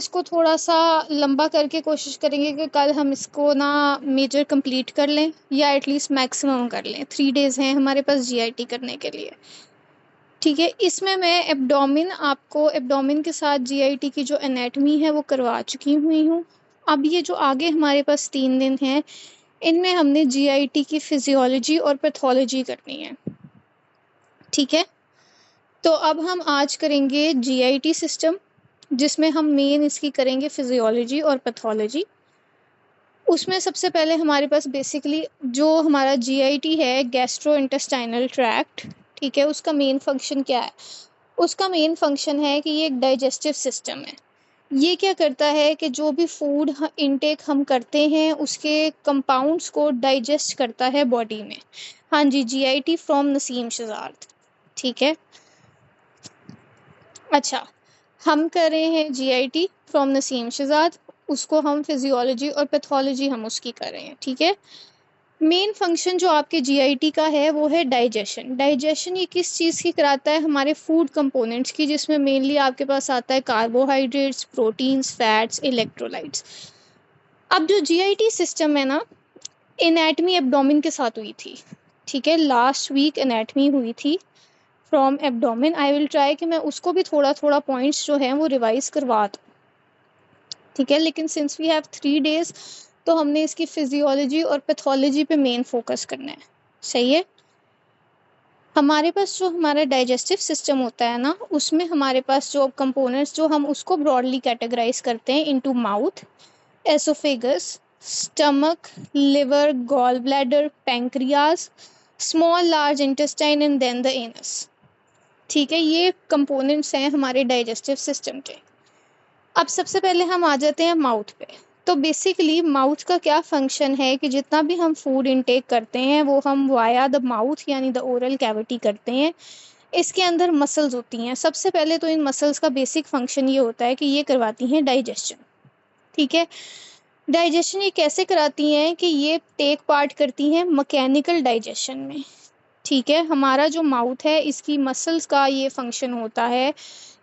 इसको थोड़ा सा लंबा करके कोशिश करेंगे कि कल हम इसको ना मेजर कंप्लीट कर लें या एटलीस्ट मैक्सिमम कर लें। 3 डेज़ हैं हमारे पास जीआईटी करने के लिए। ठीक है, इसमें मैं एब्डोमेन के साथ जीआईटी की जो एनाटमी है वो करवा चुकी हुई हूँ। अब ये जो आगे हमारे पास 3 दिन हैं, इनमें हमने जीआईटी की फिजियोलॉजी और पैथोलॉजी करनी है। ठीक है, तो अब हम आज करेंगे जीआईटी सिस्टम, जिसमें हम मेन इसकी करेंगे फिजियोलॉजी और पैथोलॉजी। उसमें सबसे पहले हमारे पास बेसिकली जो हमारा जीआईटी है, गैस्ट्रो इंटेस्टाइनल ट्रैक्ट, ठीक है, उसका मेन फंक्शन क्या है? उसका मेन फंक्शन है कि ये एक डाइजेस्टिव सिस्टम है। ये क्या करता है कि जो भी फूड इनटेक हम करते हैं उसके कंपाउंड्स को डाइजेस्ट करता है बॉडी में। हाँ जी, जीआईटी फ्रॉम नसीम शहजाद। ठीक है, अच्छा, हम कर रहे हैं जीआईटी फ्रॉम नसीम शहजाद, उसको हम फिजियोलॉजी और पैथोलॉजी हम उसकी कर रहे हैं। ठीक है, मेन फंक्शन जो आपके जीआईटी का है वो है डाइजेशन। डाइजेशन ये किस चीज़ की कराता है? हमारे फूड कंपोनेंट्स की, जिसमें मेनली आपके पास आता है कार्बोहाइड्रेट्स, प्रोटीन्स, फैट्स, इलेक्ट्रोलाइट्स। अब जो जीआईटी सिस्टम है ना, एनाटमी एब्डोमेन के साथ हुई थी। ठीक है, लास्ट वीक एनाटमी हुई थी from abdomen. I will try कि मैं उसको भी थोड़ा थोड़ा पॉइंट्स जो हैं वो रिवाइज करवा दूँ। ठीक है, लेकिन सिंस वी हैव 3 डेज तो हमने इसकी फिजियोलॉजी और पैथोलॉजी पे मेन फोकस करना है। सही है, हमारे पास जो हमारा डाइजेस्टिव सिस्टम होता है ना, उसमें हमारे पास जो कंपोनेंट्स जो हम उसको ब्रॉडली कैटेगराइज करते हैं into mouth, oesophagus, stomach, liver, gall bladder, pancreas, small large intestine and then the anus. ठीक है, ये कंपोनेंट्स हैं हमारे डाइजेस्टिव सिस्टम के। अब सबसे पहले हम आ जाते हैं माउथ पे। तो बेसिकली माउथ का क्या फंक्शन है कि जितना भी हम फूड इनटेक करते हैं वो हम वाया द माउथ यानी द ओरल कैविटी करते हैं। इसके अंदर मसल्स होती हैं। सबसे पहले तो इन मसल्स का बेसिक फंक्शन ये होता है कि ये करवाती हैं डाइजेशन। ठीक है, डाइजेशन ये कैसे कराती हैं कि ये टेक पार्ट करती हैं मैकेनिकल डाइजेशन में। ठीक है, हमारा जो माउथ है इसकी मसल्स का ये फंक्शन होता है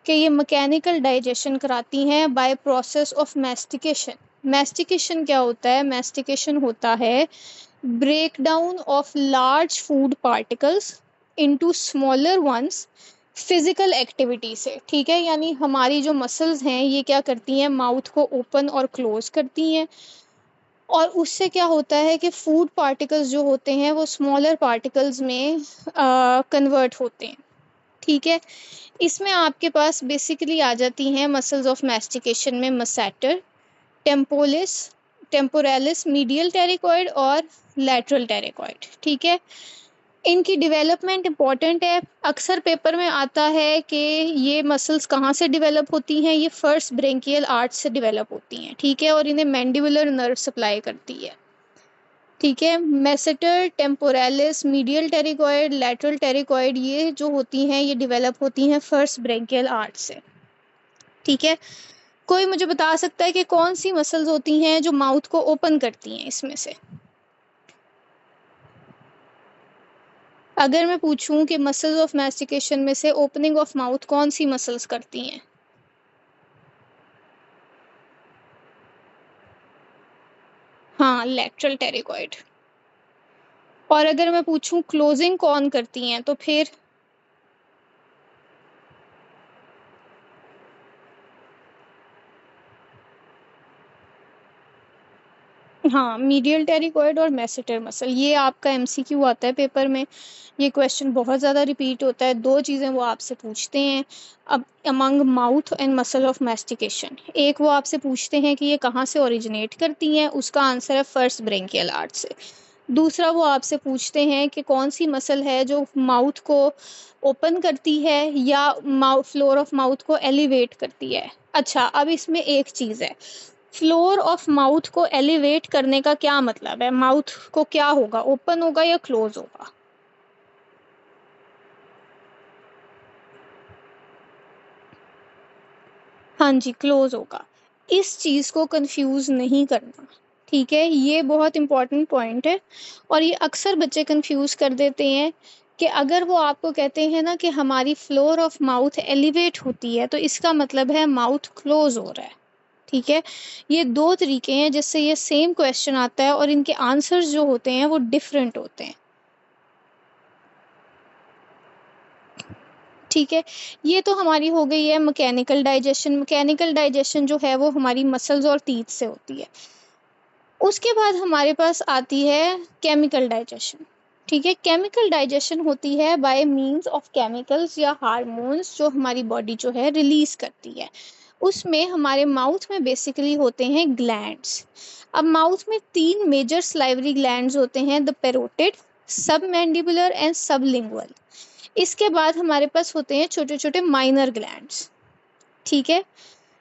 कि ये मैकेनिकल डाइजेशन कराती हैं by process of mastication. Mastication क्या होता है? मैस्टिकेशन होता है break down of large food particles into smaller ones physical activity से। ठीक है, यानी हमारी जो मसल्स हैं ये क्या करती हैं? माउथ को ओपन और क्लोज करती हैं, और उससे क्या होता है कि फूड पार्टिकल्स जो होते हैं वो स्मॉलर पार्टिकल्स में कन्वर्ट होते हैं। ठीक है, इसमें आपके पास बेसिकली आ जाती हैं मसल्स ऑफ मैस्टिकेशन में मसेटर, टेम्पोलिस, टेम्पोरालिस, मीडियल टेरिकॉइड और लैटरल टेरिकॉइड। ठीक है, इनकी डेवलपमेंट इंपॉर्टेंट है। अक्सर पेपर में आता है कि ये मसल्स कहाँ से डेवलप होती हैं, ये फर्स्ट ब्रेंकियल आर्च से डेवलप होती हैं। ठीक है, और इन्हें मैंडिबुलर नर्व सप्लाई करती है। ठीक है, मेसेटर, टेम्पोरालिस, मीडियल टेरिकॉइड, लैटरल टेरिकॉइड, ये जो होती हैं ये डेवलप होती हैं फर्स्ट ब्रेंकियल आर्च से। ठीक है, कोई मुझे बता सकता है कि कौन सी मसल्स होती हैं जो माउथ को ओपन करती हैं इसमें से? अगर मैं पूछूं कि मसल्स ऑफ मैस्टिकेशन में से ओपनिंग ऑफ माउथ कौन सी मसल्स करती हैं? हाँ, लैटरल टेरिकॉइड। और अगर मैं पूछूं क्लोजिंग कौन करती हैं तो फिर? हाँ, मीडियल टेरिकॉइड और मैसेटर मसल। ये आपका एमसीक्यू आता है पेपर में, ये क्वेश्चन बहुत ज़्यादा रिपीट होता है। 2 चीज़ें वो आपसे पूछते हैं अब among mouth and muscle of mastication. एक वो आपसे पूछते हैं कि ये कहाँ से ओरिजिनेट करती हैं, उसका आंसर है फर्स्ट ब्रेंकियल आर्च से। दूसरा वो आपसे पूछते हैं कि कौन सी मसल है जो माउथ को ओपन करती है या फ्लोर ऑफ माउथ को एलिवेट करती है। अच्छा, अब इसमें एक चीज़ है, फ्लोर ऑफ माउथ को एलिवेट करने का क्या मतलब है? माउथ को क्या होगा, ओपन होगा या क्लोज होगा? हाँ जी, क्लोज होगा। इस चीज़ को कंफ्यूज नहीं करना। ठीक है, ये बहुत इंपॉर्टेंट पॉइंट है और ये अक्सर बच्चे कंफ्यूज कर देते हैं कि अगर वो आपको कहते हैं ना कि हमारी फ्लोर ऑफ माउथ एलिवेट होती है तो इसका मतलब है माउथ क्लोज हो रहा है। ठीक है, ये दो तरीके हैं जिससे ये सेम क्वेश्चन आता है और इनके आंसर्स जो होते हैं वो डिफरेंट होते हैं। ठीक है, ये तो हमारी हो गई है मैकेनिकल डाइजेशन। मैकेनिकल डाइजेशन जो है वो हमारी मसल्स और टीथ से होती है। उसके बाद हमारे पास आती है केमिकल डाइजेशन। ठीक है, केमिकल डाइजेशन होती है बाय मींस ऑफ केमिकल्स या हार्मोन्स जो हमारी बॉडी जो है रिलीज करती है। उसमें हमारे माउथ में बेसिकली होते हैं ग्लैंड्स। अब माउथ में तीन मेजर सलाइवरी ग्लैंड्स होते हैं, the parotid, submandibular and sublingual. इसके बाद हमारे पास होते हैं छोटे छोटे माइनर ग्लैंड्स। ठीक है,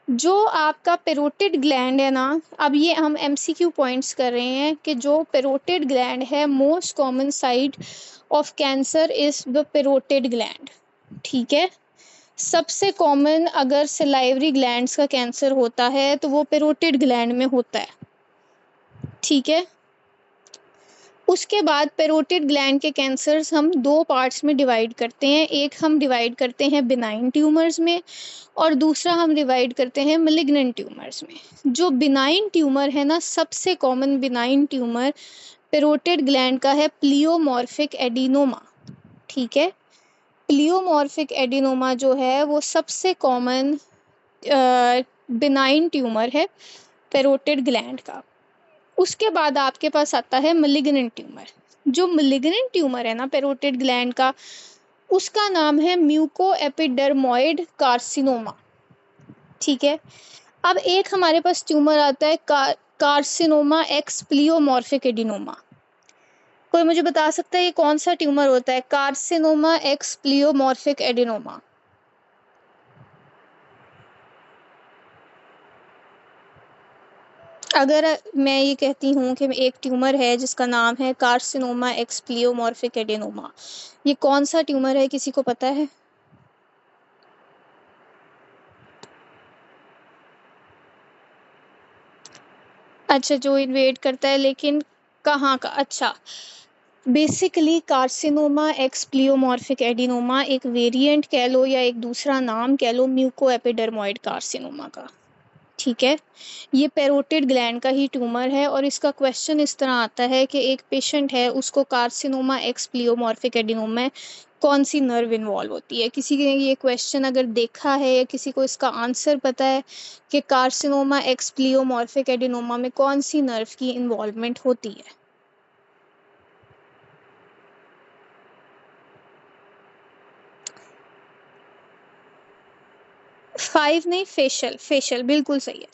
जो आपका पेरोटिड ग्लैंड है ना, अब ये हम एमसीक्यू पॉइंट्स कर रहे हैं कि जो पेरोटिड ग्लैंड है, most common site of cancer is the parotid gland. ठीक है, सबसे कॉमन अगर सलाइवरी ग्लैंड्स का कैंसर होता है तो वो पेरोटिड ग्लैंड में होता है। ठीक है, उसके बाद पेरोटिड ग्लैंड के कैंसर्स हम दो पार्ट्स में डिवाइड करते हैं। एक हम डिवाइड करते हैं बिनाइन ट्यूमर्स में और दूसरा हम डिवाइड करते हैं मलिग्नेंट ट्यूमर्स में। जो बिनाइन ट्यूमर है ना, सबसे common benign tumour parotid gland का है प्लियोमॉर्फिक एडिनोमा। ठीक है, प्लियोमॉर्फिक एडिनोमा जो है वो सबसे कॉमन बिनाइन ट्यूमर है पेरोटिड ग्लैंड का। उसके बाद आपके पास आता है मलिग्नेंट ट्यूमर। जो मलिग्नेंट ट्यूमर है ना पेरोटिड ग्लैंड का, उसका नाम है म्यूको एपिडर्मोइड कार्सिनोमा। ठीक है, अब एक हमारे पास ट्यूमर आता है कार्सिनोमा एक्स प्लियोमॉर्फिक एडिनोमा। कोई मुझे बता सकता है ये कौन सा ट्यूमर होता है, कार्सिनोमा एक्स प्लियोमॉर्फिक एडिनोमा? अगर मैं ये कहती हूँ कि एक ट्यूमर है जिसका नाम है कार्सिनोमा एक्स प्लियोमॉर्फिक एडिनोमा, ये कौन सा ट्यूमर है, किसी को पता है? अच्छा, जो इन्वेड करता है, लेकिन कहाँ का? अच्छा, basically carcinoma x pleomorphic adenoma एक वेरिएंट कह लो या एक दूसरा नाम कह लो म्यूको एपिडर्मोइड कार्सिनोमा का। ठीक है, ये पेरोटिड ग्लैंड का ही ट्यूमर है और इसका क्वेश्चन इस तरह आता है कि एक पेशेंट है, उसको कार्सिनोमा एक्स प्लियोमॉर्फिक एडिनोमा में कौन सी नर्व इन्वॉल्व होती है। किसी ने ये क्वेश्चन अगर देखा है या किसी को इसका आंसर पता है कि कार्सिनोमा एक्स प्लियोमॉर्फिक एडिनोमा में कौन सी नर्व की इन्वॉल्वमेंट होती है? 5 नहीं, फेशियल, फेशियल बिल्कुल सही है,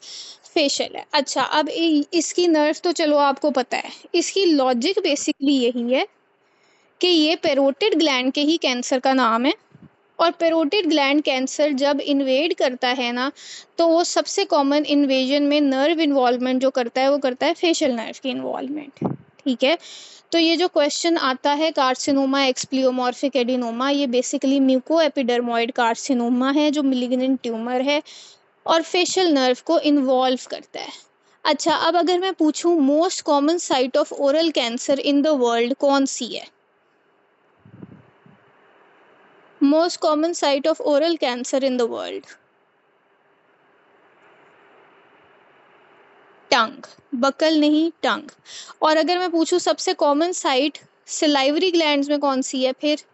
फेशियल है। अच्छा, अब इसकी नर्व तो चलो आपको पता है, इसकी लॉजिक बेसिकली यही है कि ये पेरोटिड ग्लैंड के ही कैंसर का नाम है और पेरोटिड ग्लैंड कैंसर जब इन्वेड करता है ना, तो वो सबसे कॉमन इन्वेजन में नर्व इन्वॉल्वमेंट जो करता है वो करता है फेशियल नर्व की इन्वॉल्वमेंट। ठीक है, तो ये जो क्वेश्चन आता है कार्सिनोमा एक्सप्लियोमॉर्फिक एडिनोमा, ये बेसिकली म्यूको एपिडर्मोइड कार्सिनोमा है जो मिलिग्नेंट ट्यूमर है और फेशियल नर्व को इन्वॉल्व करता है। अच्छा, अब अगर मैं पूछूं most common site of oral cancer in the world कौन सी है? Most common site of oral cancer in the world? Tongue, buccal नहीं, टंग। और अगर मैं पूछूं सबसे कॉमन साइट सिलाइवरी ग्लैंड्स में कौन सी है फिर?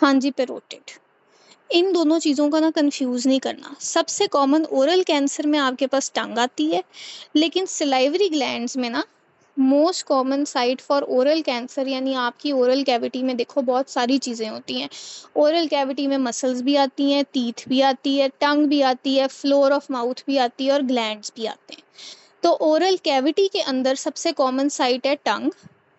हाँ जी, पेरोटिड। इन दोनों चीज़ों का ना कंफ्यूज नहीं करना। सबसे कॉमन ओरल कैंसर में आपके पास टंग आती है, लेकिन सिलाइवरी ग्लैंड्स में ना most common site for oral cancer, यानी आपकी ओरल कैविटी में देखो बहुत सारी चीज़ें होती हैं। ओरल कैविटी में मसल्स भी आती हैं, टीथ भी आती है, टंग भी आती है, फ्लोर ऑफ माउथ भी आती है और ग्लैंड्स भी आते हैं। तो ओरल कैविटी के अंदर सबसे कॉमन साइट है टंग,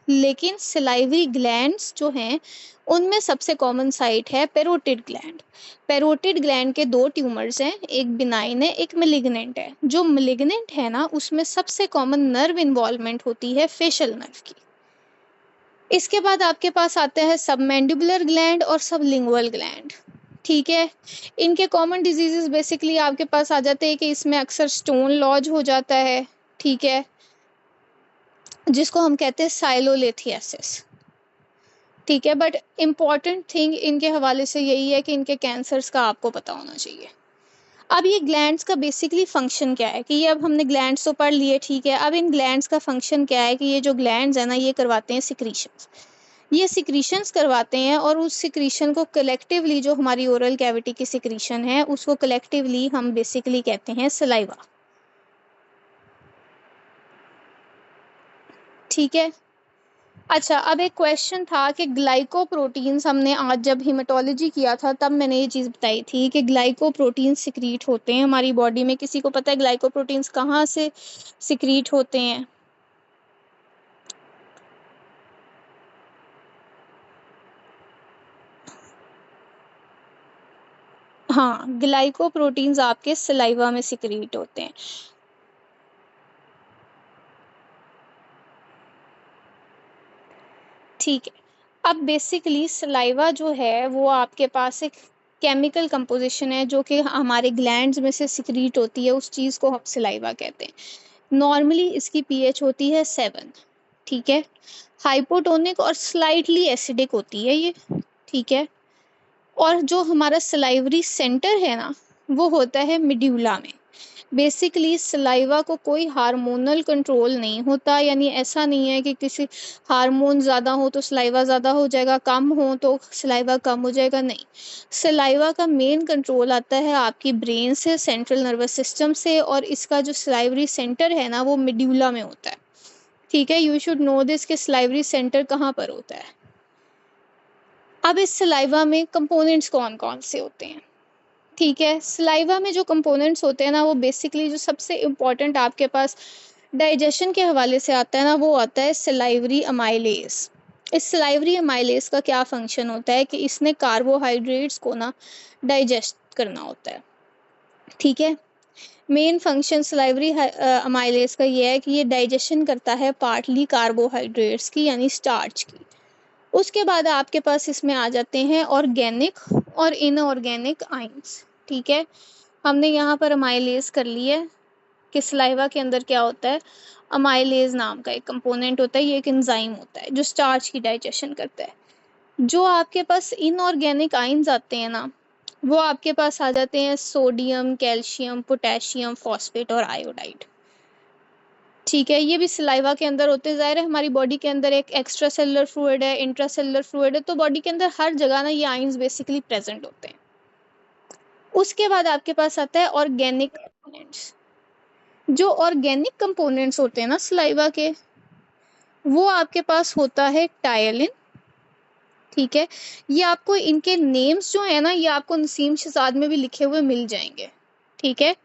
लेकिन सिलाइवरी ग्लैंड्स जो हैं उनमें सबसे कॉमन साइट है पेरोटिड ग्लैंड। पेरोटिड ग्लैंड के दो ट्यूमर्स हैं, एक बिनाइन है एक मेलिग्नेंट है। जो मेलिग्नेंट है ना, उसमें सबसे कॉमन नर्व इन्वॉल्वमेंट होती है फेशियल नर्व की। इसके बाद आपके पास आते हैं सबमैंडिबुलर ग्लैंड और सबलिंगुअल ग्लैंड। ठीक है, इनके कॉमन डिजीजेस बेसिकली आपके पास आ जाते हैं कि इसमें अक्सर स्टोन लॉज हो जाता है। ठीक है, जिसको हम कहते हैं साइलोलिथियासिस। ठीक है, बट इम्पॉर्टेंट थिंग इनके हवाले से यही है कि इनके कैंसर्स का आपको पता होना चाहिए। अब ये ग्लैंड्स का बेसिकली फंक्शन क्या है कि ये अब हमने ग्लैंड्स तो पढ़ लिए, ठीक है। अब इन ग्लैंड्स का फंक्शन क्या है कि ये जो ग्लैंड्स है ना, ये करवाते हैं सिक्रीशंस। ये सिक्रीशंस करवाते हैं और उस सिक्रीशन को कलेक्टिवली, जो हमारी ओरल कैविटी की सिक्रीशन है, उसको कलेक्टिवली हम बेसिकली कहते हैं सलाइवा। ठीक है। अच्छा, अब एक क्वेश्चन था कि ग्लाइकोप्रोटीन्स, हमने आज जब हीमेटोलॉजी किया था तब मैंने ये चीज़ बताई थी कि ग्लाइकोप्रोटीन्स सिक्रीट होते हैं हमारी बॉडी में। किसी को पता है ग्लाइकोप्रोटीन्स कहाँ से सिक्रीट होते हैं? हाँ, ग्लाइकोप्रोटीन्स आपके सलाइवा में सिक्रीट होते हैं। ठीक है। अब बेसिकली सलाइवा जो है वो आपके पास एक केमिकल कंपोजिशन है जो कि हमारे ग्लैंड्स में से सिक्रीट होती है, उस चीज़ को हम सलाइवा कहते हैं। नॉर्मली इसकी पीएच होती है 7। ठीक है। हाइपोटोनिक और स्लाइटली एसिडिक होती है ये। ठीक है। और जो हमारा सलाइवरी सेंटर है ना, वो होता है मिड्यूला में। बेसिकली सलाइवा को कोई हार्मोनल कंट्रोल नहीं होता, यानी ऐसा नहीं है कि किसी हार्मोन ज़्यादा हो तो सलाइवा ज़्यादा हो जाएगा, कम हो तो सलाइवा कम हो जाएगा, नहीं। सलाइवा का मेन कंट्रोल आता है आपकी ब्रेन से, सेंट्रल नर्वस सिस्टम से, और इसका जो सलाइवरी सेंटर है ना वो मिड्यूला में होता है। ठीक है, यू शुड नो दिस कि सलाइवरी सेंटर कहाँ पर होता है। अब इस सलाइवा में कंपोनेंट्स कौन कौन से होते हैं? ठीक है, सलाइवा में जो कंपोनेंट्स होते हैं ना, वो बेसिकली जो सबसे इम्पॉर्टेंट आपके पास डाइजेशन के हवाले से आता है ना, वो आता है सलाइवरी अमाइलेज। इस सलाइवरी अमाइलेज का क्या फंक्शन होता है कि इसने कार्बोहाइड्रेट्स को ना डाइजेस्ट करना होता है। ठीक है। मेन फंक्शन सलाइवरी अमाइलेज का ये है कि ये डाइजेशन करता है पार्टली कार्बोहाइड्रेट्स की, यानी स्टार्च की। उसके बाद आपके पास इसमें आ जाते हैं ऑर्गेनिक और इनऑर्गेनिक आइंस। ठीक है। हमने यहाँ पर अमाइलेज कर ली है कि सलाइवा के अंदर क्या होता है, अमाइलेज नाम का एक कंपोनेंट होता है, ये एक एंजाइम होता है जो स्टार्च की डाइजेशन करता है। जो आपके पास इनऑर्गेनिक आइंस आते हैं ना, वो आपके पास आ जाते हैं सोडियम, कैल्शियम, पोटेशियम, फॉस्फेट और आयोडाइड। ठीक है, ये भी सलाइवा के अंदर होते हैं। ज़ाहिर है हमारी बॉडी के अंदर एक एक्स्ट्रा सेलुलर फ्लूइड है, इंट्रा सेलुलर फ्लूइड है, तो बॉडी के अंदर हर जगह ना ये आइंस बेसिकली प्रेजेंट होते हैं। उसके बाद आपके पास आता है ऑर्गेनिक कंपोनेंट्स। जो ऑर्गेनिक कंपोनेंट्स होते हैं ना सलाइवा के, वो आपके पास होता है टायलिन। ठीक है। ये आपको इनके नेम्स जो है ना, ये आपको नसीम शहजाद में भी लिखे हुए मिल जाएंगे। ठीक है।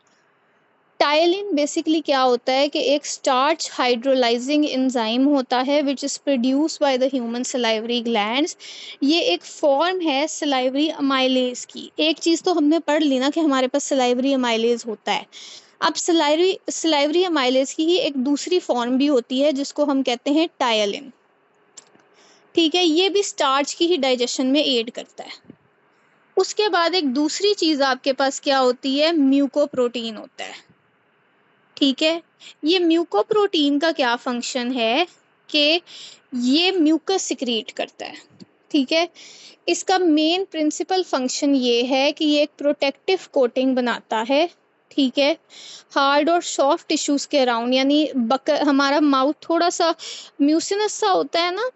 टायलिन बेसिकली क्या होता है कि एक स्टार्च हाइड्रोलाइजिंग एंजाइम होता है which is produce by the human salivary glands. ये एक फॉर्म है सलाइवरी अमाइलेज की। एक चीज़ तो हमने पढ़ ली ना कि हमारे पास सलाइवरी अमाइलेज होता है। अब सलाइवरी अमाइलेज की ही एक दूसरी फॉर्म भी होती है जिसको हम कहते हैं टायलिन। ठीक है, ये भी स्टार्च की ही डाइजेशन में एड करता है। उसके बाद एक दूसरी चीज़ आपके पास क्या होती है, म्यूकोप्रोटीन होता है। ठीक है। ये म्यूकोप्रोटीन का क्या फंक्शन है कि ये म्यूकस सिक्रीट करता है। ठीक है। इसका मेन प्रिंसिपल फंक्शन ये है कि ये एक प्रोटेक्टिव कोटिंग बनाता है। ठीक है। हार्ड और सॉफ्ट टिश्यूज़ के अराउंड, यानी हमारा माउथ थोड़ा सा म्यूसिनस सा होता है ना,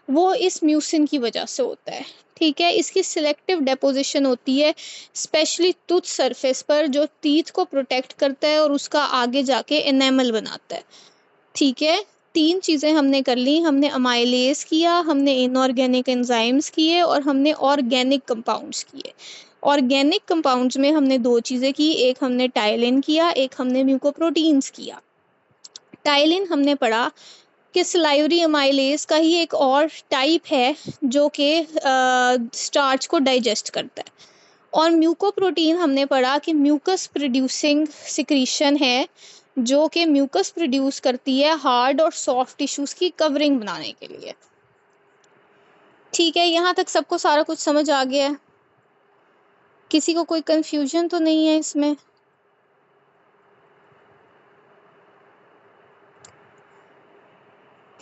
वो इस म्यूसिन की वजह से होता है। ठीक है। इसकी सिलेक्टिव डेपोजिशन होती है स्पेशली टूथ सरफेस पर, जो टीथ को प्रोटेक्ट करता है और उसका आगे जाके एनेमल बनाता है। ठीक है। 3 चीज़ें हमने कर ली, हमने अमाइलेज किया, हमने इनऑर्गेनिक एंजाइम्स किए और हमने ऑर्गेनिक कंपाउंड्स किए। ऑर्गेनिक कंपाउंड्स में हमने 2 चीज़ें की, एक हमने टाइलिन किया, एक हमने म्यूकोप्रोटीन्स किया। टाइलिन हमने पढ़ा कि सलाइवरी अमाइलेज का ही एक और टाइप है जो कि स्टार्च को डाइजेस्ट करता है। और म्यूकोप्रोटीन हमने पढ़ा कि म्यूकस प्रोड्यूसिंग सिक्रीशन है जो कि म्यूकस प्रोड्यूस करती है हार्ड और सॉफ्ट टिश्यूज़ की कवरिंग बनाने के लिए। ठीक है, यहाँ तक सबको सारा कुछ समझ आ गया है? किसी को कोई कंफ्यूजन तो नहीं है इसमें?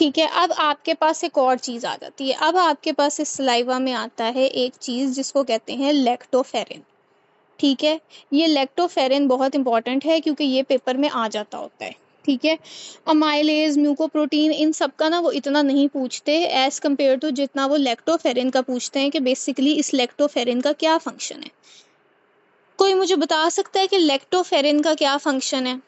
ठीक है, अब आपके पास एक और चीज़ आ जाती है। अब आपके पास इस सलाइवा में आता है एक चीज़ जिसको कहते हैं लैक्टोफेरिन। ठीक है, ये लैक्टोफेरिन बहुत इंपॉर्टेंट है क्योंकि ये पेपर में आ जाता होता है। ठीक है, अमाइलेज, म्यूकोप्रोटीन, इन सब का ना वो इतना नहीं पूछते एज़ कम्पेयर टू जितना वो लैक्टोफेरिन का पूछते हैं कि बेसिकली इस लैक्टोफेरिन का क्या फ़ंक्शन है। कोई मुझे बता सकता है कि लैक्टोफेरिन का क्या फ़ंक्शन है?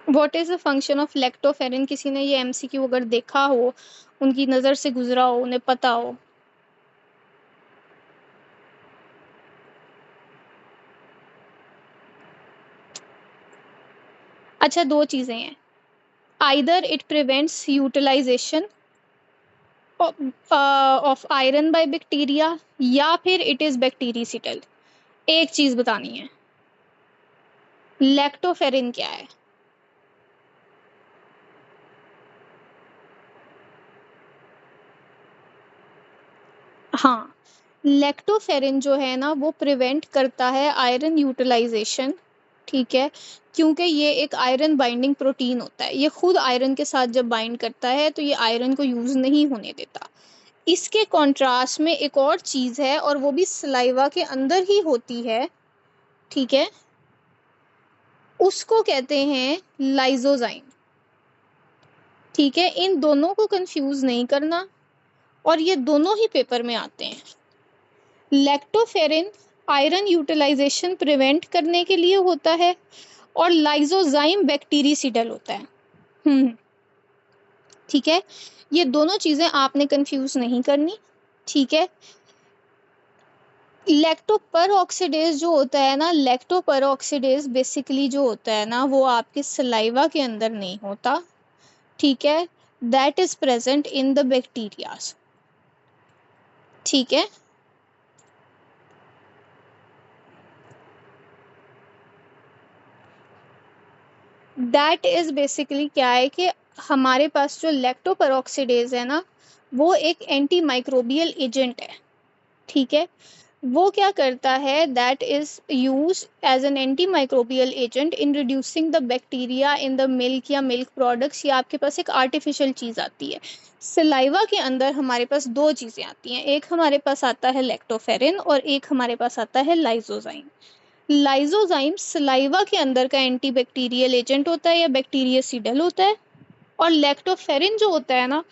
What is the function of lactoferrin? किसी ने ये एमसीक्यू अगर देखा हो, उनकी नज़र से गुजरा हो, उन्हें पता हो। अच्छा, दो चीज़ें हैं, either it prevents utilisation of iron by bacteria या फिर इट इज़ बैक्टीरिसिटल। एक चीज़ बतानी है, लैक्टोफेरिन क्या है? हाँ, लैक्टोफेरिन जो है ना वो प्रिवेंट करता है आयरन यूटिलाइजेशन। ठीक है, क्योंकि ये एक आयरन बाइंडिंग प्रोटीन होता है, ये खुद आयरन के साथ जब बाइंड करता है तो ये आयरन को यूज़ नहीं होने देता। इसके कॉन्ट्रास्ट में एक और चीज़ है और वो भी सलाइवा के अंदर ही होती है। ठीक है, उसको कहते हैं लाइजोजाइम। ठीक है, इन दोनों को कंफ्यूज नहीं करना, और ये दोनों ही पेपर में आते हैं। लैक्टोफेरिन आयरन यूटिलाइजेशन प्रिवेंट करने के लिए होता है और लाइजोजाइम बैक्टीरिसिडल होता है। ठीक है, ये दोनों चीज़ें आपने कंफ्यूज नहीं करनी। ठीक है, लैक्टोपर ऑक्सीडेज जो होता है ना, लैक्टोपर ऑक्सीडेज बेसिकली जो होता है ना वो आपके सलाइवा के अंदर नहीं होता। ठीक है, that is present in the bacterias. ठीक है, दैट इज बेसिकली क्या है कि हमारे पास जो लैक्टोपर ऑक्सीडेज है ना वो एक एंटी माइक्रोबियल एजेंट है। ठीक है, वो क्या करता है, that is use as an antimicrobial agent in reducing the bacteria in the milk या मिल्क प्रोडक्ट्स। या आपके पास एक आर्टिफिशियल चीज़ आती है सलाइवा के अंदर, हमारे पास दो चीज़ें आती हैं, एक हमारे पास आता है लैक्टोफेरिन और एक हमारे पास आता है लाइजोजाइम। लाइजोजाइम सलाइवा के अंदर का एंटी बैक्टीरियल एजेंट होता है या बैक्टीरियासिडल होता है, और लैक्टोफेरिन जो होता है ना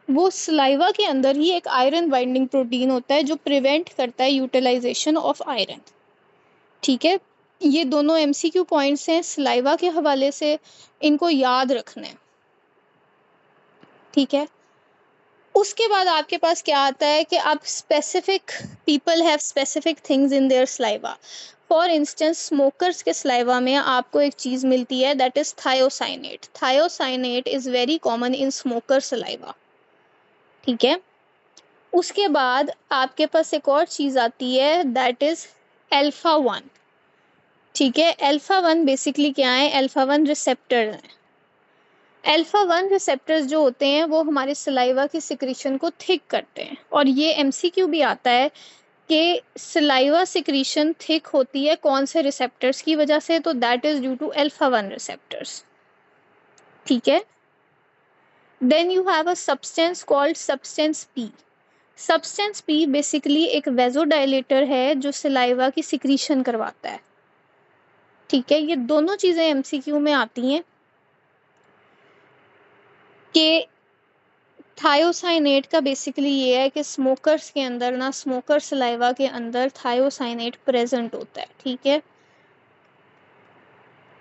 वो सलाइवा के अंदर ही एक आयरन बाइंडिंग प्रोटीन होता है जो प्रिवेंट करता है यूटिलाइजेशन ऑफ आयरन। ठीक है, ये दोनों एमसीक्यू पॉइंट्स हैं सलाइवा के हवाले से, इनको याद रखना है। ठीक है, उसके बाद आपके पास क्या आता है कि अब specific people have specific things in their saliva. For instance smokers के सलाइवा में आपको एक चीज़ मिलती है that is thiocyanate. Thiocyanate is very common in smoker saliva. ठीक है, उसके बाद आपके पास एक और चीज़ आती है दैट इज़ अल्फ़ा 1। ठीक है, अल्फ़ा 1 बेसिकली क्या है, अल्फ़ा 1 रिसेप्टर हैं। अल्फ़ा 1 रिसेप्टर्स जो होते हैं वो हमारे सलाइवा की सिक्रीशन को थिक करते हैं, और ये एमसीक्यू भी आता है कि सलाइवा सिक्रीशन थिक होती है कौन से रिसेप्टर्स की वजह से, तो that is due to alpha 1 receptors. ठीक है, then you have a substance called substance P. Substance P basically एक वेजोडाइलेटर है जो सलाइवा की सिक्रीशन करवाता है। ठीक है, ये दोनों चीज़ें एमसीक्यू में आती हैं कि थायोसाइनेट का बेसिकली ये है कि स्मोकर्स के अंदर ना, स्मोकर सलाइवा के अंदर थायोसाइनेट प्रेजेंट होता है। ठीक है,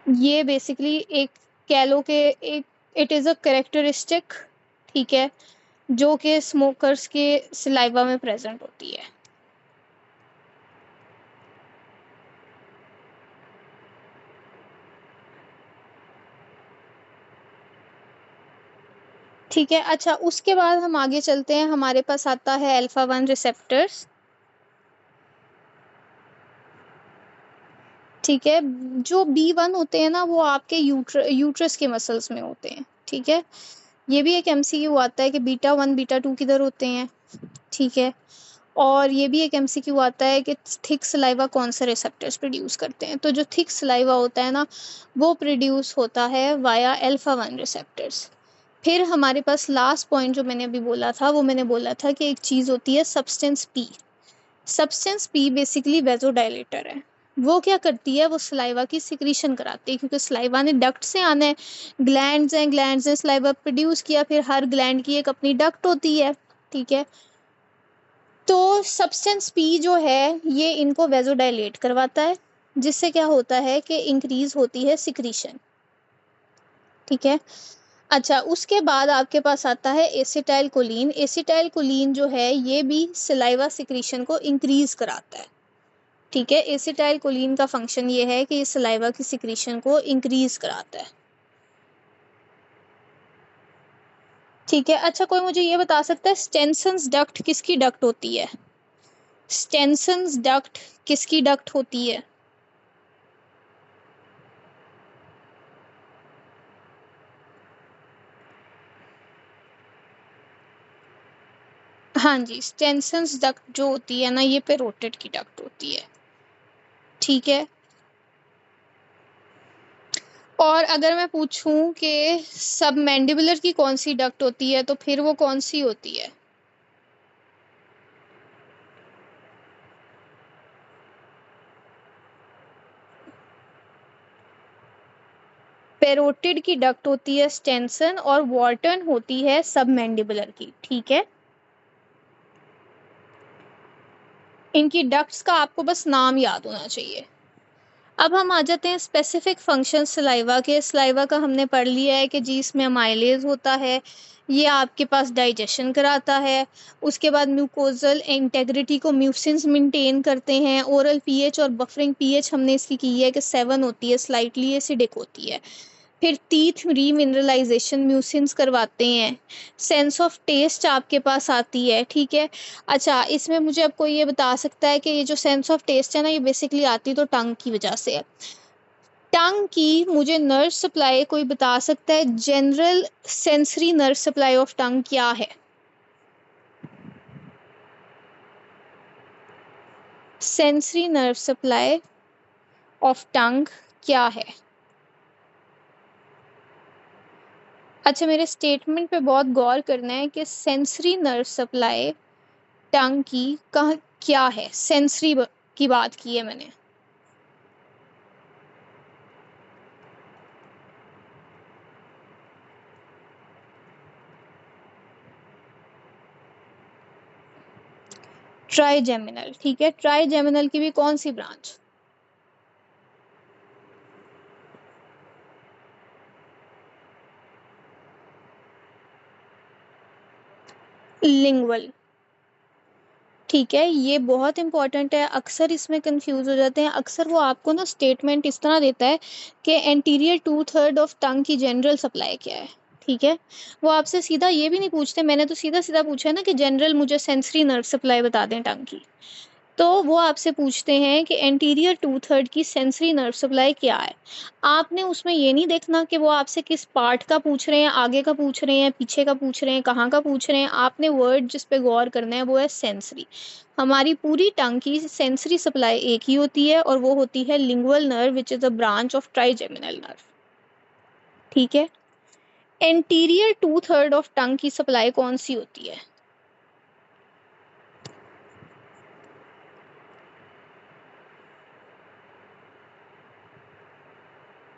ये बेसिकली एक कह लो कि एक इट इज़ अ कैरेक्टरिस्टिक। ठीक है, जो कि स्मोकर्स के सलाइवा में प्रेजेंट होती है। ठीक है, अच्छा उसके बाद हम आगे चलते हैं, हमारे पास आता है अल्फ़ा 1 रिसेप्टर्स। ठीक है, जो B1 होते हैं ना वो आपके यूट्रस के मसल्स में होते हैं। ठीक है, ये भी एक एमसीक्यू आता है कि बीटा 1 बीटा 2 किधर होते हैं। ठीक है, और ये भी एक एमसीक्यू आता है कि थिक सलाइवा कौन से रिसेप्टर्स प्रोड्यूस करते हैं। तो जो थिक सलाइवा होता है ना, वो प्रोड्यूस होता है वाया अल्फा 1 रिसेप्टर्स। फिर हमारे पास लास्ट पॉइंट जो मैंने अभी बोला था, वो मैंने बोला था कि एक चीज़ होती है substance P. Substance P basically vasodilator है। वो क्या करती है, वो सलाइवा की सिक्रीशन कराती है, क्योंकि सलाइवा ने डक्ट से आना है। ग्लैंड्स हैं, ग्लैंड्स ने सलाइवा प्रोड्यूस किया, फिर हर ग्लैंड की एक अपनी डक्ट होती है, ठीक है। तो सब्सटेंस पी जो है ये इनको वेजोडाइलेट करवाता है, जिससे क्या होता है कि इंक्रीज होती है सिक्रीशन, ठीक है। अच्छा, उसके बाद आपके पास आता है एसिटाइल कोलिन। एसिटाइल कोलिन जो है ये भी सलाइवा सिक्रीशन को इंक्रीज कराता है, ठीक है। एसिटाइल कोलिन का फंक्शन ये है कि ये सलाइवा की सिक्रीशन को इंक्रीज कराता है, ठीक है। अच्छा, कोई मुझे ये बता सकता है स्टेनसन्स डक्ट किसकी डक्ट होती है? स्टेनसन्स डक्ट किसकी डक्ट होती है? हाँ जी, स्टेनसन्स डक्ट जो होती है ना, ये पेरोटिड की डक्ट होती है, ठीक है। और अगर मैं पूछूं कि सबमैंडिबुलर की कौन सी डक्ट होती है, तो फिर वो कौन सी होती है? पेरोटिड की डक्ट होती है स्टेनसन, और वॉर्टन होती है सबमैंडिबुलर की, ठीक है। इनकी डक्ट्स का आपको बस नाम याद होना चाहिए। अब हम आ जाते हैं स्पेसिफिक फंक्शन सलाइवा के। सलाइवा का हमने पढ़ लिया है कि जी इसमें अमाइलेज होता है, ये आपके पास डाइजेशन कराता है। उसके बाद म्यूकोजल इंटेग्रिटी को म्यूसिन्स मेंटेन करते हैं। ओरल पीएच और बफरिंग पीएच हमने इसकी की है कि 7 होती है, स्लाइटली एसिडिक होती है। फिर टीथ रीमिनरलाइजेशन म्यूसिन्स करवाते हैं। सेंस ऑफ टेस्ट आपके पास आती है, ठीक है। अच्छा, इसमें मुझे अब कोई ये बता सकता है कि ये जो सेंस ऑफ टेस्ट है ना, ये बेसिकली आती तो टंग की वजह से है। टंग की मुझे नर्व सप्लाई कोई बता सकता है? General sensory nerve supply of tongue क्या है? Sensory nerve supply of tongue क्या है? अच्छा, मेरे स्टेटमेंट पे बहुत गौर करना है कि सेंसरी नर्व सप्लाई टंग की कहाँ क्या है? सेंसरी की बात की है मैंने। ट्राइजेमिनल, ठीक है। ट्राइजेमिनल की भी कौन सी ब्रांच? लिंगुअल, ठीक है। ये बहुत इंपॉर्टेंट है, अक्सर इसमें कंफ्यूज हो जाते हैं। अक्सर वो आपको ना स्टेटमेंट इस तरह देता है कि एंटीरियर 2/3 ऑफ टंग की जनरल सप्लाई क्या है, ठीक है। वो आपसे सीधा ये भी नहीं पूछते, मैंने तो सीधा सीधा पूछा है ना कि जनरल मुझे सेंसरी नर्व सप्लाई बता दें टंग की। तो वो आपसे पूछते हैं कि एंटीरियर 2/3 की सेंसरी नर्व सप्लाई क्या है। आपने उसमें ये नहीं देखना कि वो आपसे किस पार्ट का पूछ रहे हैं, आगे का पूछ रहे हैं, पीछे का पूछ रहे हैं, कहाँ का पूछ रहे हैं। आपने वर्ड जिस पे गौर करना है वो है सेंसरी। हमारी पूरी टंग की सेंसरी सप्लाई एक ही होती है, और वो होती है lingual nerve which is a branch of trigeminal nerve, ठीक है। एंटीरियर 2/3 ऑफ टंग की सप्लाई कौन सी होती है?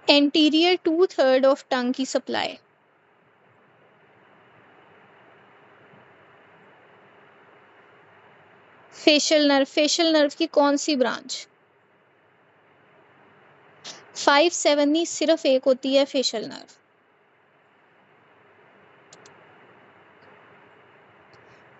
एंटीरियर 2/3 ऑफ टंग की supply facial nerve. Facial nerve की कौन सी ब्रांच? 5-7 नहीं, सिर्फ एक होती है फेशियल नर्व।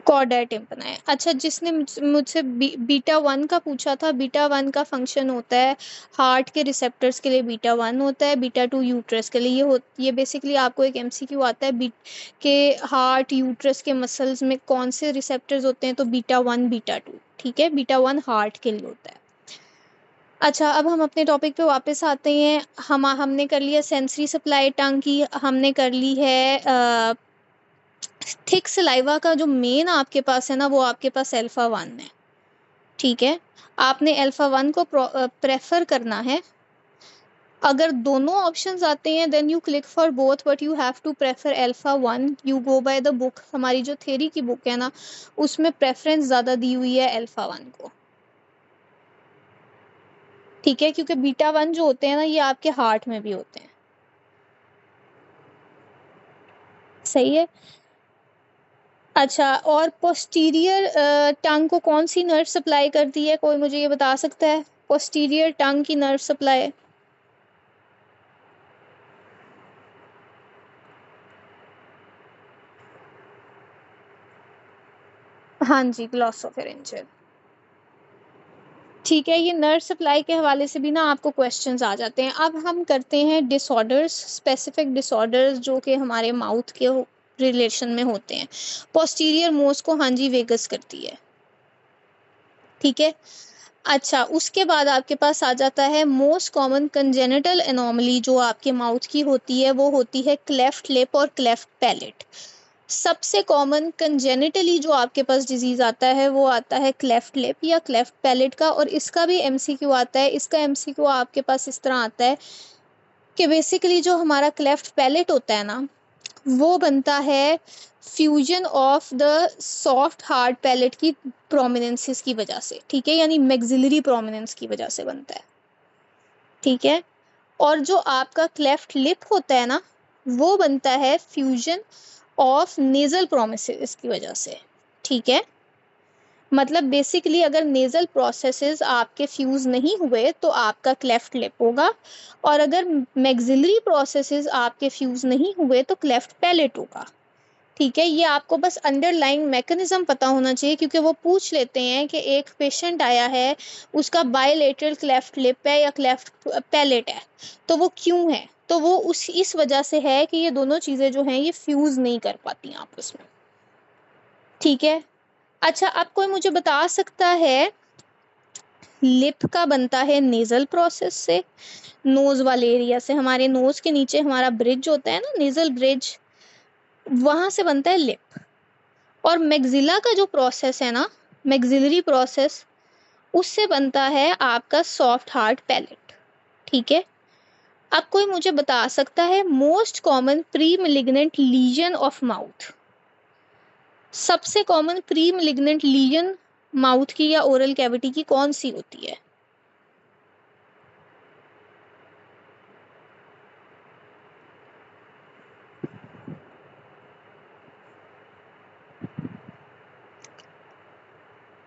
कॉर्डा टिम्पना है। अच्छा, जिसने मुझसे बीटा 1 का पूछा था, बीटा 1 का फंक्शन होता है हार्ट के रिसेप्टर्स के लिए बीटा 1 होता है, बीटा 2 यूट्रस के लिए। ये बेसिकली आपको एक एमसीक्यू आता है के हार्ट यूट्रस के मसल्स में कौन से रिसेप्टर्स होते हैं, तो बीटा 1 बीटा 2, ठीक है। बीटा 1 हार्ट के लिए होता है। अच्छा, अब हम अपने टॉपिक पे वापस आते हैं। हमने कर लिया सेंसरी सप्लाई टंग की, हमने कर ली है थिक सलाइवा का जो मेन आपके पास है ना, वो आपके पास अल्फा 1 है, ठीक है। आपने अल्फा 1 को प्रेफर करना है। अगर दोनों ऑप्शंस आते हैं then you click for both, but you have to prefer alpha 1। You go by the book, हमारी जो थ्योरी की बुक है ना, उसमें प्रेफरेंस ज़्यादा दी हुई है अल्फा 1 को, ठीक है, क्योंकि बीटा 1 जो होते हैं ना, ये आपके हार्ट में भी होते हैं, सही है। अच्छा, और पोस्टीरियर टंग को कौन सी नर्व सप्लाई करती है, कोई मुझे ये बता सकता है? पोस्टीरियर टंग की नर्व सप्लाई, हाँ जी, ग्लॉसोफेरेंजियल, ठीक है। ये नर्व सप्लाई के हवाले से भी ना आपको क्वेश्चंस आ जाते हैं। अब हम करते हैं डिसऑर्डर्स, स्पेसिफिक डिसऑर्डर्स जो कि हमारे माउथ के रिलेशन में होते हैं। पोस्टीरियर मोस को हाँ जी वेगस करती है, ठीक है। अच्छा, उसके बाद आपके पास आ जाता है मोस्ट कॉमन कंजेनिटल एनोमली जो आपके माउथ की होती है, वो होती है क्लेफ्ट लिप और क्लेफ्ट पैलेट। सबसे कॉमन कंजेनिटली जो आपके पास डिजीज आता है वो आता है क्लेफ्ट लिप या क्लेफ्ट पैलेट का, और इसका भी एमसीक्यू आता है। इसका एमसीक्यू आपके पास इस तरह आता है कि बेसिकली जो हमारा क्लेफ्ट पैलेट होता है ना, वो बनता है fusion of the soft hard palate की प्रोमिनेंसेस की वजह से, ठीक है, यानी मैक्सिलरी प्रोमिनेंस की वजह से बनता है, ठीक है। और जो आपका क्लेफ्ट लिप होता है ना, वो बनता है फ्यूजन ऑफ नेजल प्रोमिसेस की वजह से, ठीक है। मतलब बेसिकली अगर नेजल प्रोसेसेस आपके फ्यूज नहीं हुए तो आपका क्लेफ्ट लिप होगा, और अगर मैक्सिलरी प्रोसेसेस आपके फ्यूज नहीं हुए तो क्लेफ्ट पैलेट होगा, ठीक है। ये आपको बस अंडरलाइंग मैकेनिज्म पता होना चाहिए, क्योंकि वो पूछ लेते हैं कि एक पेशेंट आया है, उसका बायलेटरल क्लेफ्ट लिप है या क्लेफ्ट पैलेट है, तो वो क्यों है? तो वो उस इस वजह से है कि ये दोनों चीज़ें जो हैं ये फ्यूज़ नहीं कर पाती आपस में, ठीक है। अच्छा, अब कोई मुझे बता सकता है, लिप का बनता है नेजल प्रोसेस से, नोज वाले एरिया से, हमारे नोज के नीचे हमारा ब्रिज होता है ना, नेजल ब्रिज, वहां से बनता है लिप। और मैक्सिला का जो प्रोसेस है ना, मैक्सिलरी प्रोसेस, उससे बनता है आपका सॉफ्ट हार्ड पैलेट, ठीक है। अब कोई मुझे बता सकता है most common pre malignant lesion of mouth, सबसे common pre malignant lesion mouth की या ओरल कैविटी की कौन सी होती है?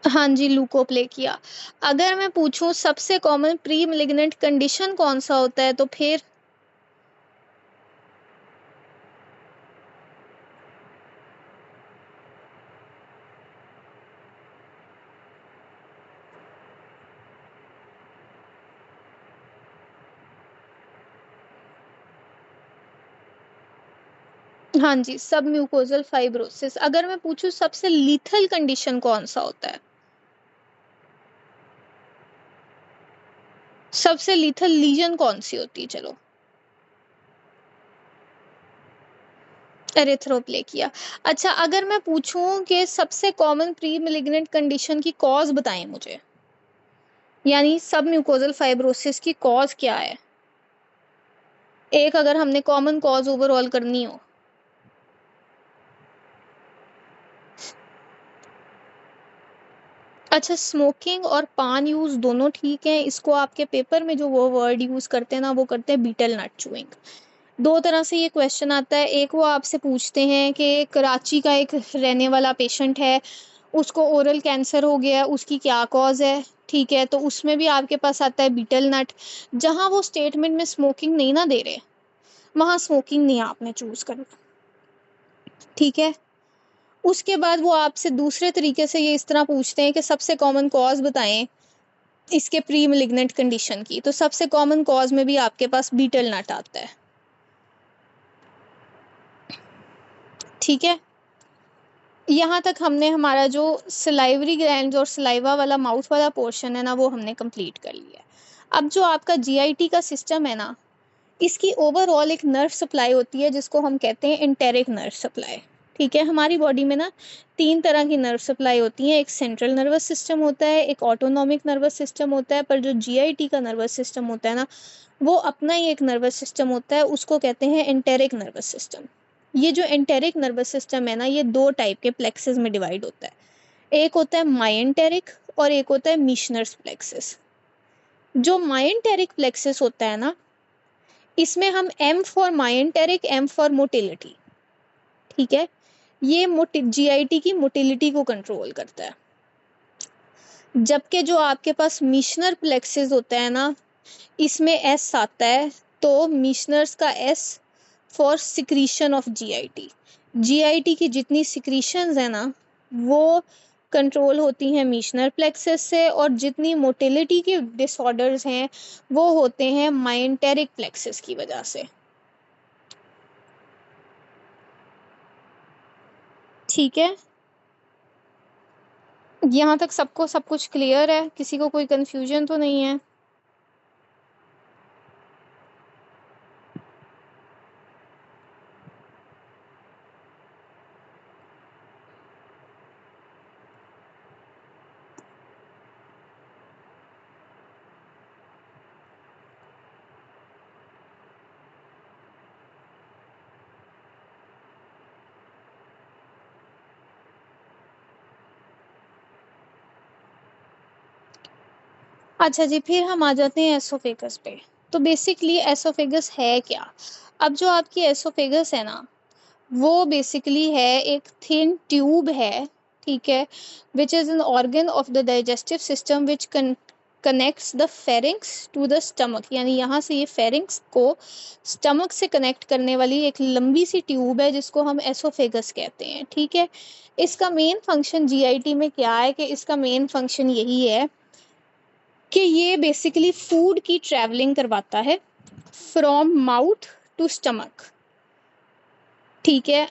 हाँ जी, लूकोप्लेकिया। अगर मैं पूछूं सबसे कॉमन प्री मेलिग्नेंट कंडीशन कौन सा होता है, तो फिर हाँ जी, सब म्यूकोजल फाइब्रोसिस। अगर मैं पूछूं सबसे लीथल कंडीशन कौन सा होता है, सबसे लीथल लीजन कौन सी होती है? चलो, एरिथ्रोप्लेकिया। अच्छा, अगर मैं पूछूं कि सबसे कॉमन प्री मेलिग्नेंट कंडीशन की कॉज बताएं मुझे, यानी सब म्यूकोजल फाइब्रोसिस की कॉज क्या है, एक अगर हमने कॉमन कॉज ओवरऑल करनी हो। अच्छा, स्मोकिंग और पान यूज दोनों ठीक है। इसको आपके पेपर में जो वो वर्ड यूज करते हैं ना, वो करते हैं बीटल नट चूइंग। दो तरह से ये क्वेश्चन आता है। एक वो आपसे पूछते हैं कि कराची का एक रहने वाला पेशेंट है, उसको ओरल कैंसर हो गया है, उसकी क्या कॉज है, ठीक है, तो उसमें भी आपके पास आता है बीटल नट। जहाँ वो स्टेटमेंट में स्मोकिंग नहीं ना दे रहे, वहाँ स्मोकिंग नहीं आपने चूज करना, ठीक है। उसके बाद वो आपसे दूसरे तरीके से ये इस तरह पूछते हैं कि सबसे कॉमन कॉज बताएं इसके प्री मेलिग्नेंट कंडीशन की, तो सबसे कॉमन कॉज में भी आपके पास बीटल नट आता है, ठीक है। यहाँ तक हमने हमारा जो सलाइवरी ग्लैंड्स और सलाइवा वाला माउथ वाला पोर्शन है ना, वो हमने कंप्लीट कर लिया। अब जो आपका जीआईटी का सिस्टम है ना, इसकी ओवरऑल एक नर्व सप्लाई होती है जिसको हम कहते हैं एंटेरिक नर्व सप्लाई, ठीक है, हमारी बॉडी में ना 3 तरह की नर्व सप्लाई होती है, एक सेंट्रल नर्वस सिस्टम होता है, एक ऑटोनॉमिक नर्वस सिस्टम होता है, पर जो जीआईटी का नर्वस सिस्टम होता है ना, वो अपना ही एक नर्वस सिस्टम होता है, उसको कहते हैं एंटेरिक नर्वस सिस्टम। ये जो एंटेरिक नर्वस सिस्टम है ना, ये 2 टाइप के प्लेक्सेस में डिवाइड होता है। एक होता है मायेंटेरिक और एक होता है मीशनर्स प्लेक्सेस। जो मायेंटेरिक प्लेक्सेस होता है ना, इसमें हम M for myenteric, M for motility, ठीक है, ये जीआईटी की मोटिलिटी को कंट्रोल करता है। जबकि जो आपके पास मीशनर प्लेक्सेस होता है ना, इसमें एस आता है, तो मीशनर्स का as for secretion of GIT. GIT की जितनी सिक्रीशंस है ना, वो कंट्रोल होती हैं मीशनर प्लेक्सेस से, और जितनी मोटिलिटी के डिसऑर्डर्स हैं वो होते हैं मायेंटेरिक प्लेक्सेस की वजह से। ठीक है, यहाँ तक सबको सब कुछ क्लियर है? किसी को कोई कंफ्यूजन तो नहीं है? अच्छा जी, फिर हम आ जाते हैं एसोफेगस पे। तो बेसिकली एसोफेगस है क्या? अब जो आपकी एसोफेगस है ना, वो बेसिकली है एक थिन ट्यूब है, ठीक है, which is an organ of the digestive system which connects the pharynx to the stomach. यानी यहाँ से ये फेरिंक्स को स्टमक से कनेक्ट करने वाली एक लंबी सी ट्यूब है, जिसको हम एसोफेगस कहते हैं। ठीक है, इसका मेन फंक्शन जीआईटी में क्या है कि इसका मेन फंक्शन यही है कि ये बेसिकली फूड की ट्रैवलिंग करवाता है फ्रॉम माउथ टू स्टमक। ठीक है,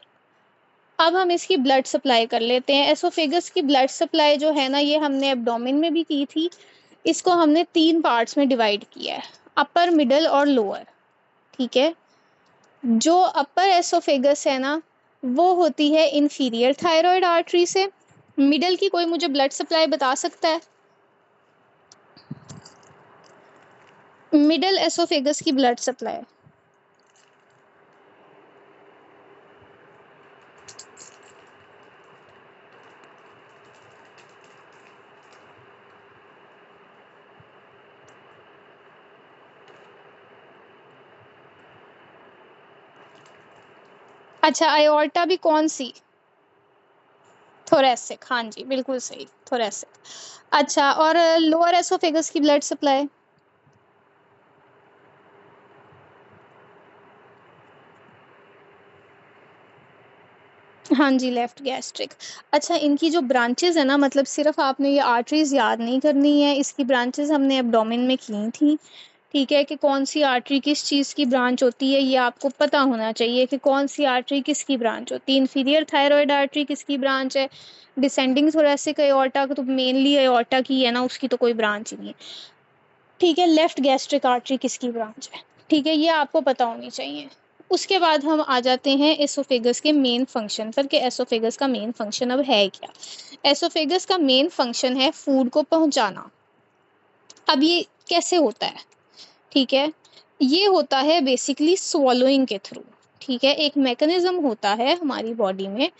अब हम इसकी ब्लड सप्लाई कर लेते हैं। एसोफेगस की ब्लड सप्लाई जो है ना, ये हमने एब्डोमेन में भी की थी। इसको हमने 3 पार्ट्स में डिवाइड किया है, अपर, मिडल और लोअर। ठीक है, जो अपर एसोफेगस है ना, वो होती है इंफीरियर थायराइड आर्टरी से। मिडल की कोई मुझे ब्लड सप्लाई बता सकता है? मिडल एसोफेगस की ब्लड सप्लाई। अच्छा, आयोर्टा भी कौन सी? थोरेसिक, हाँ जी बिल्कुल सही, थोरेसिक। अच्छा, और लोअर एसोफेगस की ब्लड सप्लाई? हाँ जी, लेफ्ट गैस्ट्रिक। अच्छा, इनकी जो ब्रांचेस है ना, मतलब सिर्फ आपने ये आर्टरीज याद नहीं करनी है, इसकी ब्रांचेस हमने एब्डोमेन में की थी। ठीक है, कि कौन सी आर्टरी किस चीज़ की ब्रांच होती है, ये आपको पता होना चाहिए कि कौन सी आर्टरी किसकी ब्रांच होती है। इंफीरियर थायराइड आर्टरी किसकी ब्रांच है? डिसेंडिंग थोरेसिक एओर्टा तो मेनली एओर्टा की है ना, उसकी तो कोई ब्रांच ही नहीं है। ठीक है, लेफ्ट गैस्ट्रिक आर्टरी किसकी ब्रांच है? ठीक है, ये आपको पता होनी चाहिए। उसके बाद हम आ जाते हैं एसोफेगस के मेन फंक्शन पर, कि एसोफेगस का मेन फंक्शन अब है क्या। एसोफेगस का मेन फंक्शन है फूड को पहुंचाना। अब ये कैसे होता है? ठीक है, ये होता है बेसिकली स्वॉलोइंग के थ्रू। ठीक है, एक मैकेनिज्म होता है हमारी बॉडी में